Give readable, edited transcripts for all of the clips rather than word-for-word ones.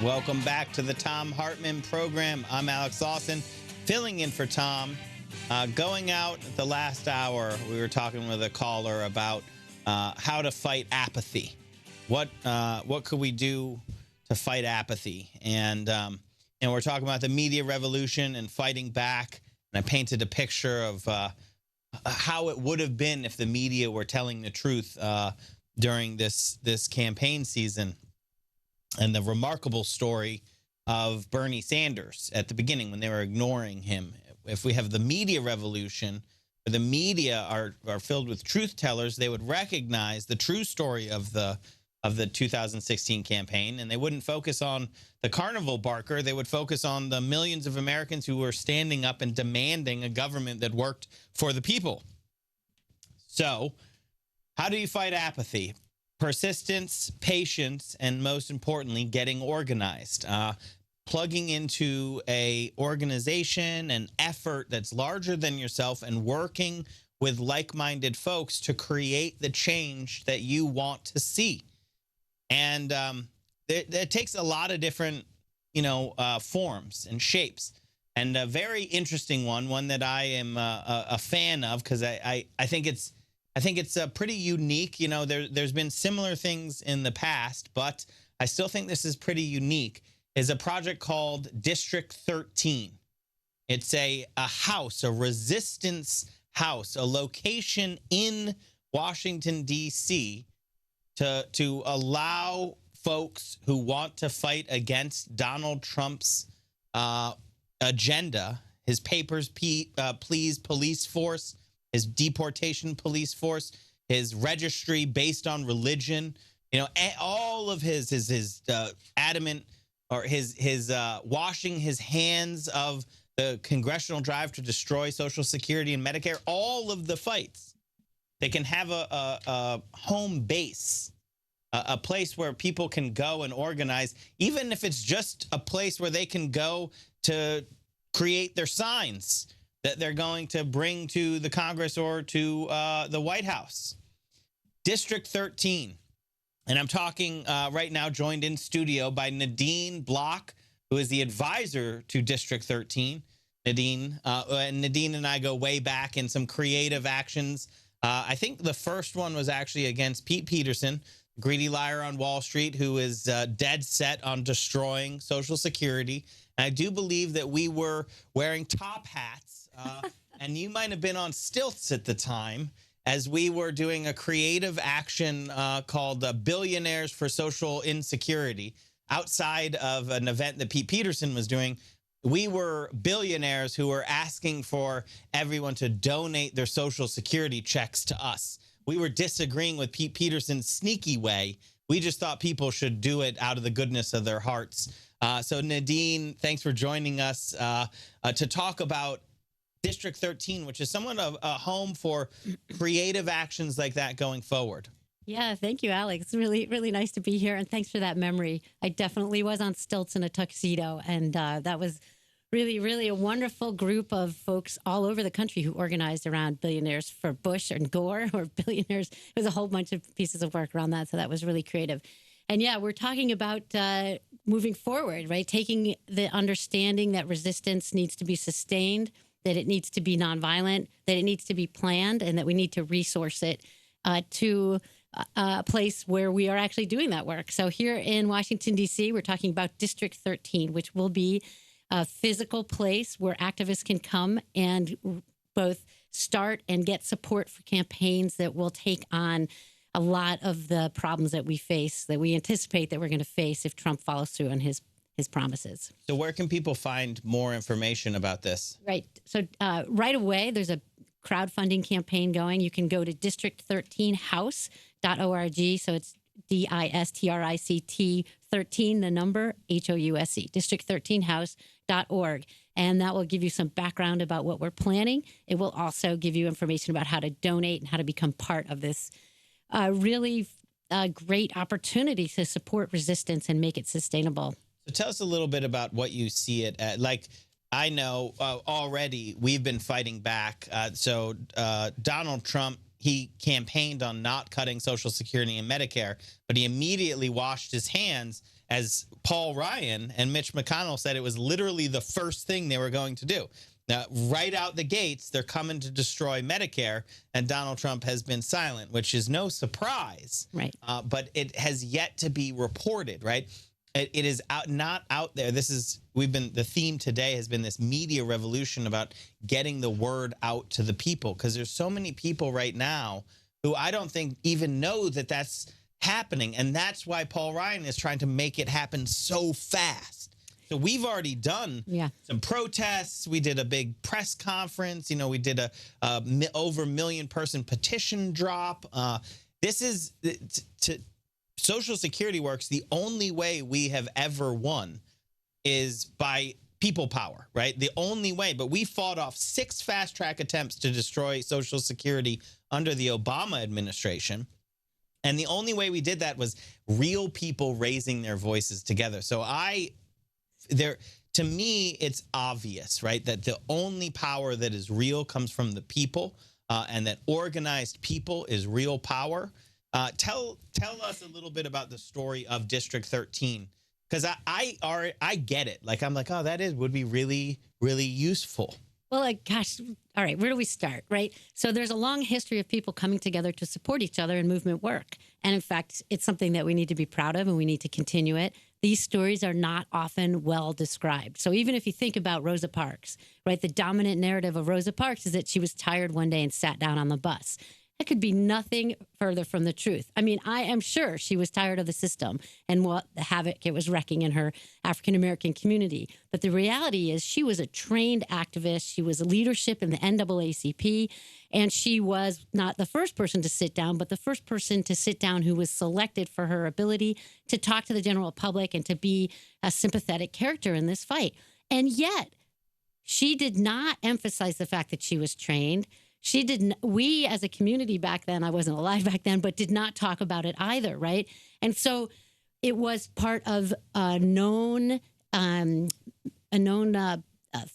Welcome back to the Thom Hartmann Program. I'm Alex Lawson, filling in for Tom. Going out the last hour, we were talking with a caller about how to fight apathy. What could we do to fight apathy? And we're talking about the media revolution and fighting back. And I painted a picture of how it would have been if the media were telling the truth during this campaign season. And the remarkable story of Bernie Sanders at the beginning when they were ignoring him. If we have the media revolution, where the media are filled with truth tellers, they would recognize the true story of the 2016 campaign, and they wouldn't focus on the carnival barker. They would focus on the millions of Americans who were standing up and demanding a government that worked for the people. So, how do you fight apathy? Persistence, patience, and most importantly, getting organized. Plugging into a organization, an effort that's larger than yourself, and working with like-minded folks to create the change that you want to see. And it takes a lot of different, forms and shapes. And a very interesting one that I am a fan of, because I think it's pretty unique. There's been similar things in the past, but I still think this is pretty unique, is a project called District 13. It's a house, a resistance house, a location in Washington, D.C. to allow folks who want to fight against Donald Trump's agenda, his papers, please police force, his deportation police force, his registry based on religion, all of his adamant, or his washing his hands of the congressional drive to destroy Social Security and Medicare, all of the fights. They can have a home base, a place where people can go and organize, even if it's just a place where they can go to create their signs that they're going to bring to the Congress or to the White House. District 13. And I'm talking right now, joined in studio by Nadine Bloch, who is the advisor to District 13. Nadine and I go way back in some creative actions. I think the first one was actually against Pete Peterson, greedy liar on Wall Street, who is dead set on destroying Social Security. And I do believe that we were wearing top hats, and you might have been on stilts at the time, as we were doing a creative action called Billionaires for Social Insecurity. Outside of an event that Pete Peterson was doing, we were billionaires who were asking for everyone to donate their Social Security checks to us. We were disagreeing with Pete Peterson's sneaky way. We just thought people should do it out of the goodness of their hearts. So Nadine, thanks for joining us to talk about District 13, which is somewhat of a home for creative actions like that going forward. Yeah, thank you, Alex. Really, really nice to be here. And thanks for that memory. I definitely was on stilts in a tuxedo. And that was really, really a wonderful group of folks all over the country who organized around Billionaires for Bush and Gore, or Billionaires. It was a whole bunch of pieces of work around that. So that was really creative. And yeah, we're talking about moving forward, right? Taking the understanding that resistance needs to be sustained, that it needs to be nonviolent, that it needs to be planned, and that we need to resource it to a place where we are actually doing that work. So here in Washington, D.C., we're talking about District 13, which will be a physical place where activists can come and both start and get support for campaigns that will take on a lot of the problems that we face, that we anticipate that we're going to face if Trump follows through on his promises. So where can people find more information about this? Right. So right away, there's a crowdfunding campaign going. You can go to district13house.org. So it's DISTRICT 13, the number, HOUSE, district13house.org. And that will give you some background about what we're planning. It will also give you information about how to donate and how to become part of this really great opportunity to support resistance and make it sustainable. So tell us a little bit about what you see it at. Like, I know already we've been fighting back. So Donald Trump, he campaigned on not cutting Social Security and Medicare, but he immediately washed his hands as Paul Ryan and Mitch McConnell said, it was literally the first thing they were going to do. Now, right out the gates, they're coming to destroy Medicare, and Donald Trump has been silent, which is no surprise. Right. But it has yet to be reported, right? It is not out there. The theme today has been this media revolution about getting the word out to the people, because there's so many people right now who I don't think even know that that's happening. And that's why Paul Ryan is trying to make it happen so fast. So we've already done some protests. We did a big press conference. We did a over 1 million person petition drop. This is to Social Security works. The only way we have ever won is by people power, right? The only way. But we fought off 6 fast track attempts to destroy Social Security under the Obama administration. And the only way we did that was real people raising their voices together. So to me, it's obvious, right, that the only power that is real comes from the people, and that organized people is real power. Tell us a little bit about the story of District 13, because I get it. Like, I'm like, oh, would be really, really useful. Well, gosh, all right, where do we start, right? So there's a long history of people coming together to support each other in movement work. And in fact, it's something that we need to be proud of, and we need to continue it. These stories are not often well described. So even if you think about Rosa Parks, right, the dominant narrative of Rosa Parks is that she was tired one day and sat down on the bus. That could be nothing further from the truth. I mean, I am sure she was tired of the system and what the havoc it was wrecking in her African-American community. But the reality is she was a trained activist. She was a leadership in the NAACP. And she was not the first person to sit down, but the first person to sit down who was selected for her ability to talk to the general public and to be a sympathetic character in this fight. And yet, she did not emphasize the fact that she was trained. She didn't. We as a community back then, I wasn't alive back then, but did not talk about it either, right? And so it was part of a known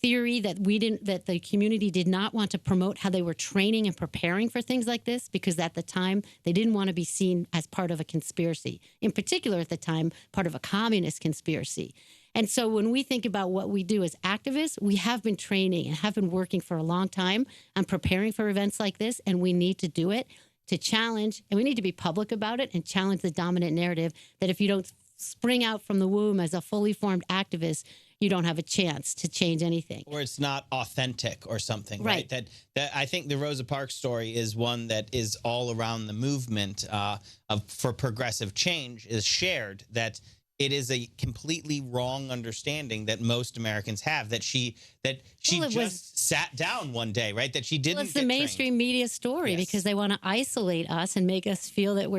theory that the community did not want to promote how they were training and preparing for things like this, because at the time they didn't want to be seen as part of a conspiracy. In particular, at the time, part of a communist conspiracy. And so when we think about what we do as activists, we have been training and have been working for a long time on preparing for events like this, and we need to do it to challenge, and we need to be public about it and challenge the dominant narrative that if you don't spring out from the womb as a fully formed activist, you don't have a chance to change anything. Or it's not authentic or something, right? That I think the Rosa Parks story is one that is all around the movement for progressive change is shared, that it is a completely wrong understanding that most Americans have, that she just sat down one day, right? That she didn't. Well, it's the mainstream media story because they want to isolate us and make us feel that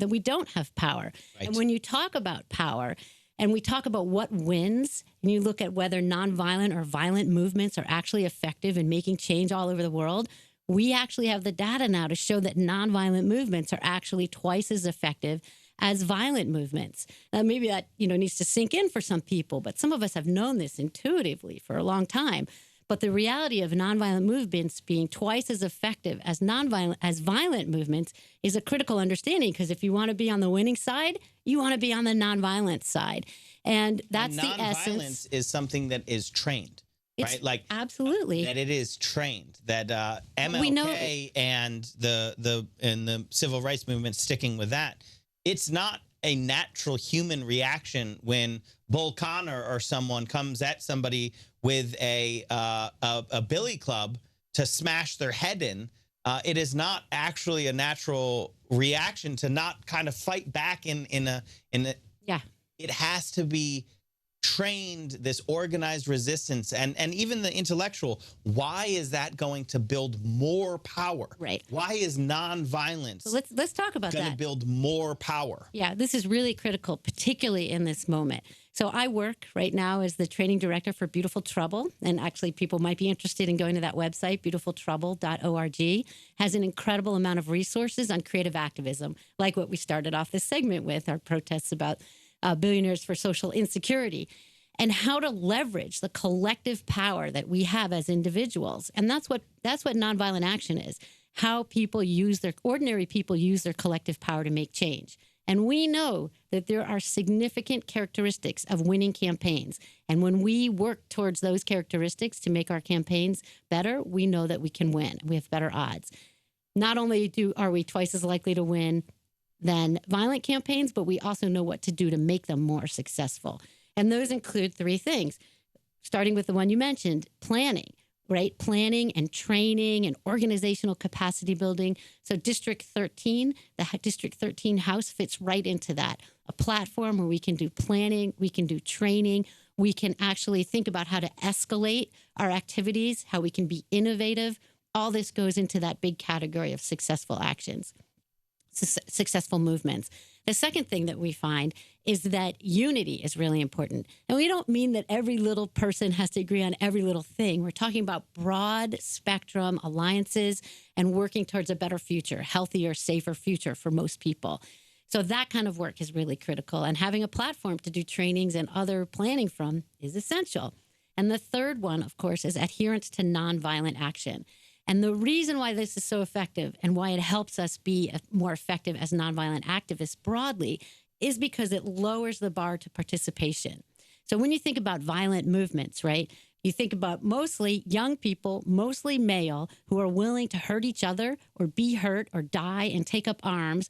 we don't have power. Right. And when you talk about power, and we talk about what wins, and you look at whether nonviolent or violent movements are actually effective in making change all over the world, we actually have the data now to show that nonviolent movements are actually twice as effective as violent movements. Now, maybe that needs to sink in for some people, but some of us have known this intuitively for a long time. But the reality of nonviolent movements being twice as effective as violent movements is a critical understanding, because if you want to be on the winning side, you want to be on the nonviolent side. And that's the essence. Nonviolence is something that is trained. Right, like absolutely that it is trained. That MLK and the civil rights movement, sticking with that, it's not a natural human reaction when Bull Connor or someone comes at somebody with a billy club to smash their head in. It is not actually a natural reaction to not kind of fight back in a. Yeah. It has to be trained, this organized resistance, and even the intellectual. Why is that going to build more power? Right. Why is nonviolence? So let's talk about that. Going to build more power. Yeah, this is really critical, particularly in this moment. So I work right now as the training director for Beautiful Trouble, and actually people might be interested in going to that website, beautifultrouble.org. Has an incredible amount of resources on creative activism, like what we started off this segment with, our protests about billionaires for social insecurity, and how to leverage the collective power that we have as individuals. And that's what nonviolent action is. How ordinary people use their collective power to make change. And we know that there are significant characteristics of winning campaigns. And when we work towards those characteristics to make our campaigns better, we know that we can win. We have better odds. Not only are we twice as likely to win than violent campaigns, but we also know what to do to make them more successful. And those include three things, starting with the one you mentioned, planning. Right? Planning and training and organizational capacity building. So District 13, the District 13 House fits right into that. A platform where we can do planning, we can do training, we can actually think about how to escalate our activities, how we can be innovative. All this goes into that big category of successful actions, successful movements. The second thing that we find is that unity is really important. And we don't mean that every little person has to agree on every little thing. We're talking about broad spectrum alliances and working towards a better future, healthier, safer future for most people. So that kind of work is really critical. And having a platform to do trainings and other planning from is essential. And the third one, of course, is adherence to nonviolent action. And the reason why this is so effective and why it helps us be more effective as nonviolent activists broadly is because it lowers the bar to participation. So when you think about violent movements, right, you think about mostly young people, mostly male, who are willing to hurt each other or be hurt or die and take up arms,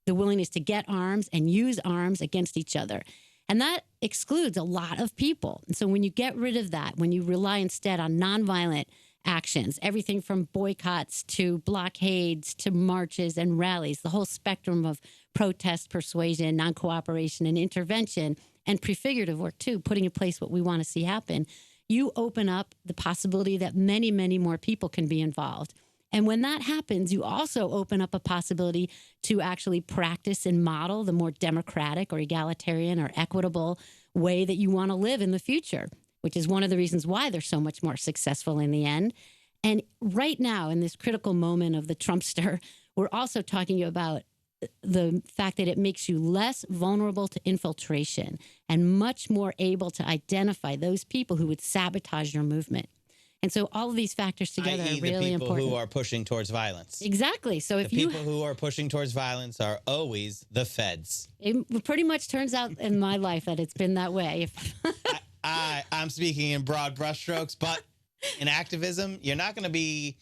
the willingness to get arms and use arms against each other. And that excludes a lot of people. And so when you get rid of that, when you rely instead on nonviolent actions, everything from boycotts to blockades to marches and rallies, the whole spectrum of protest, persuasion, non-cooperation, and intervention, and prefigurative work too, putting in place what we want to see happen, you open up the possibility that many, many more people can be involved. And when that happens, you also open up a possibility to actually practice and model the more democratic or egalitarian or equitable way that you want to live in the future, which is one of the reasons why they're so much more successful in the end. And right now, in this critical moment of the Trumpster, we're also talking about the fact that it makes you less vulnerable to infiltration and much more able to identify those people who would sabotage your movement. And so all of these factors together are really important. The people who are pushing towards violence. Exactly. So if the people who are pushing towards violence are always the feds. It pretty much turns out in my life that it's been that way. I'm speaking in broad brushstrokes, but in activism, you're not going to be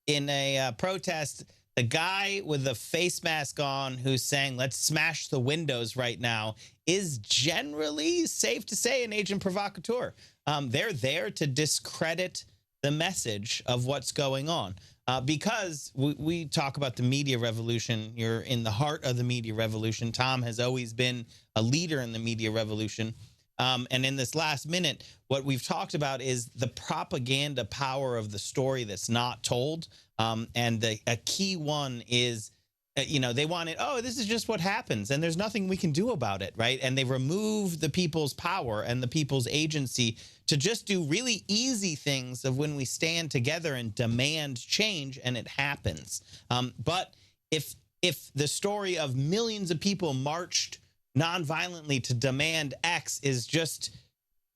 in a protest. The guy with the face mask on who's saying, let's smash the windows right now, is generally, safe to say, an agent provocateur. They're there to discredit the message of what's going on. Because we talk about the media revolution. You're in the heart of the media revolution. Thom has always been a leader in the media revolution. And in this last minute, what we've talked about is the propaganda power of the story that's not told. And a key one is, they want it, this is just what happens, and there's nothing we can do about it, right? And they remove the people's power and the people's agency to just do really easy things of when we stand together and demand change, and it happens. But if the story of millions of people marched nonviolently to demand X is just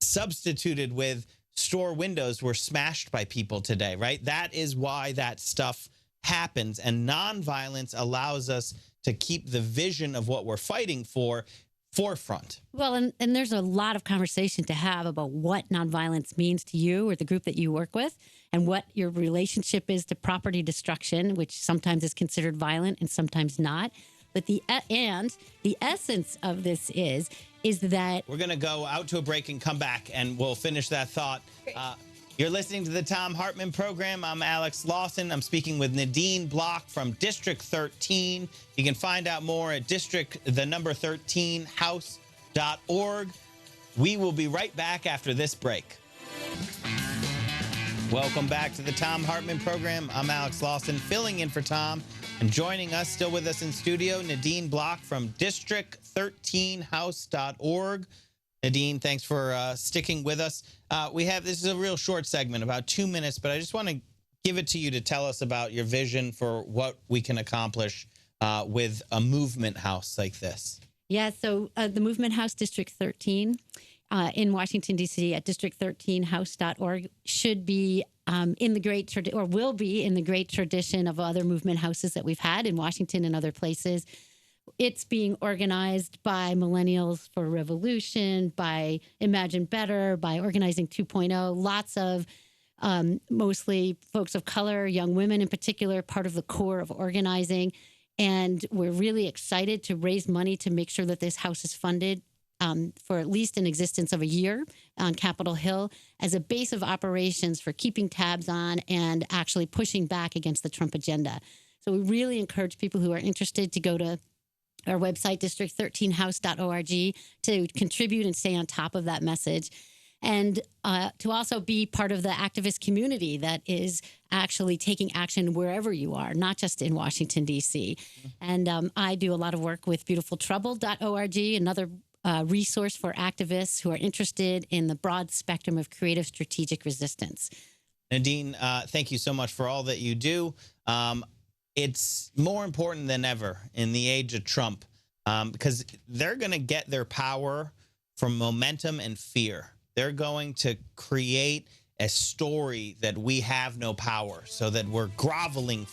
substituted with store windows were smashed by people today, right? That is why that stuff happens. And nonviolence allows us to keep the vision of what we're fighting for forefront. Well, and there's a lot of conversation to have about what nonviolence means to you or the group that you work with, and what your relationship is to property destruction, which sometimes is considered violent and sometimes not. But the essence of this is that we're going to go out to a break and come back, and we'll finish that thought. You're listening to the Thom Hartmann Program. I'm Alex Lawson. I'm speaking with Nadine Bloch from District 13. You can find out more at district13house.org. We will be right back after this break. Welcome back to the Thom Hartmann Program. I'm Alex Lawson, filling in for Thom. And joining us, still with us in studio, Nadine Bloch from district13house.org. Nadine, thanks for sticking with us. This is a real short segment, about 2 minutes, but I just want to give it to you to tell us about your vision for what we can accomplish with a movement house like this. Yeah, so the Movement House District 13 in Washington, D.C. at district13house.org should be in the great or will be in the great tradition of other movement houses that we've had in Washington and other places. It's being organized by Millennials for Revolution, by Imagine Better, by Organizing 2.0. Lots of mostly folks of color, young women in particular, part of the core of organizing. And we're really excited to raise money to make sure that this house is funded for at least an existence of a year on Capitol Hill as a base of operations for keeping tabs on and actually pushing back against the Trump agenda. So we really encourage people who are interested to go to our website, district13house.org, to contribute and stay on top of that message. And to also be part of the activist community that is actually taking action wherever you are, not just in Washington, D.C. And I do a lot of work with beautifultrouble.org, another resource for activists who are interested in the broad spectrum of creative strategic resistance. Nadine, thank you so much for all that you do. It's more important than ever in the age of Trump because they're going to get their power from momentum and fear. They're going to create a story that we have no power, so that we're groveling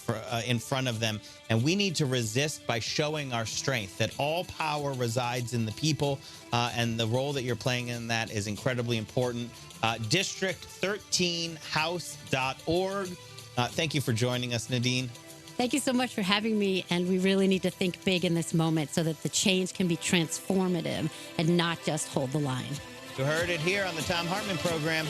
in front of them. And we need to resist by showing our strength, that all power resides in the people, and the role that you're playing in that is incredibly important. District13house.org. Thank you for joining us, Nadine. Thank you so much for having me. And we really need to think big in this moment so that the change can be transformative and not just hold the line. You heard it here on the Thom Hartmann Program.